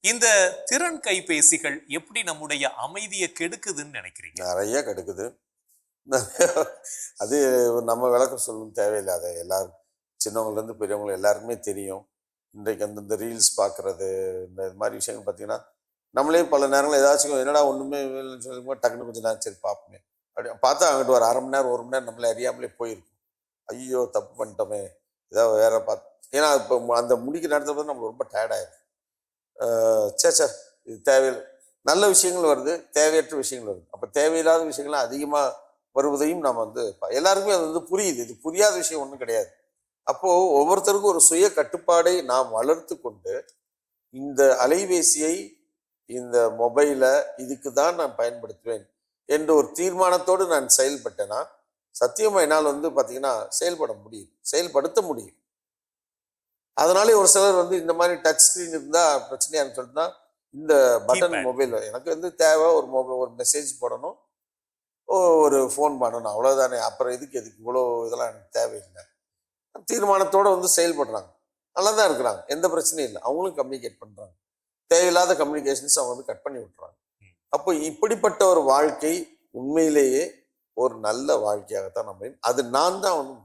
இந்த திறன் கைபேசிகள் எப்படி நம்முடைய அமைதியை கெடுக்குதுன்னு நினைக்கிறீங்க? நிறைய கெடுக்குது. அது நம்ம விளக்கம் சொல்லணும் தேவையில்லை. அதை எல்லாரும் சின்னவங்கலேருந்து பெரியவங்க எல்லாருக்குமே தெரியும். இன்றைக்கு அந்த ரீல்ஸ் பார்க்குறது, இந்த மாதிரி விஷயங்கள் பார்த்தீங்கன்னா, நம்மளே பல நேரங்கள் ஏதாச்சும் என்னடா ஒன்றுமே இல்லைன்னு சொல்லும்போது டக்குன்னு கொஞ்சம் நேரம் சரி பார்ப்போமே அப்படி பார்த்தா அங்கிட்டு ஒரு 1/2 மணி நேரம் 1 மணி நேரம் நம்மளே அறியாமலே போயிருக்கும். ஐயோ தப்பு பண்ணிட்டோமே, ஏதாவது வேற பார்த்து ஏன்னா இப்போ அந்த முடிக்கிற நேரத்தில் பார்த்து நம்மளுக்கு ரொம்ப டயர்டாயிடும். சே சார் இது தேவையில்லை. நல்ல விஷயங்கள் வருது, தேவையற்ற விஷயங்கள் வருது. அப்போ தேவையில்லாத விஷயங்கள்லாம் அதிகமாக வருவதையும் நம்ம வந்து எல்லாருக்குமே அது வந்து புரியுது. இது புரியாத விஷயம் ஒன்றும் கிடையாது. அப்போ ஒவ்வொருத்தருக்கும் ஒரு சுய கட்டுப்பாடை நாம் வளர்த்து கொண்டு இந்த அலைபேசியை, இந்த மொபைலை இதுக்கு தான் நான் பயன்படுத்துவேன் என்ற ஒரு தீர்மானத்தோடு நான் செயல்பட்டேன்னா சத்தியமா என்னால் வந்து பார்த்தீங்கன்னா செயல்பட முடியும், செயல்படுத்த முடியும். அதனாலே ஒரு சிலர் வந்து இந்த மாதிரி டச் ஸ்கிரீன் இருந்தால் பிரச்சனையான்னு சொல்லிட்டுனா இந்த பட்டன் கீபேட். மொபைல் எனக்கு வந்து தேவை, ஒரு மொபைல் ஒரு மெசேஜ் போடணும், ஒரு ஃபோன் பண்ணணும், அவ்வளோதானே. அப்புறம் எதுக்கு இவ்வளோ இதெல்லாம் எனக்கு தேவையில்லை தீர்மானத்தோடு வந்து செயல்படுறாங்க. நல்லா தான் இருக்கிறாங்க, எந்த பிரச்சனையும் இல்லை. அவங்களும் கம்யூனிகேட் பண்ணுறாங்க. தேவையில்லாத கம்யூனிகேஷன்ஸ் அவங்க வந்து கட் பண்ணி விட்டுறாங்க. அப்போ இப்படிப்பட்ட ஒரு வாழ்க்கை உண்மையிலேயே ஒரு நல்ல வாழ்க்கையாகத்தான் நம்ம அது நான் தான் வந்து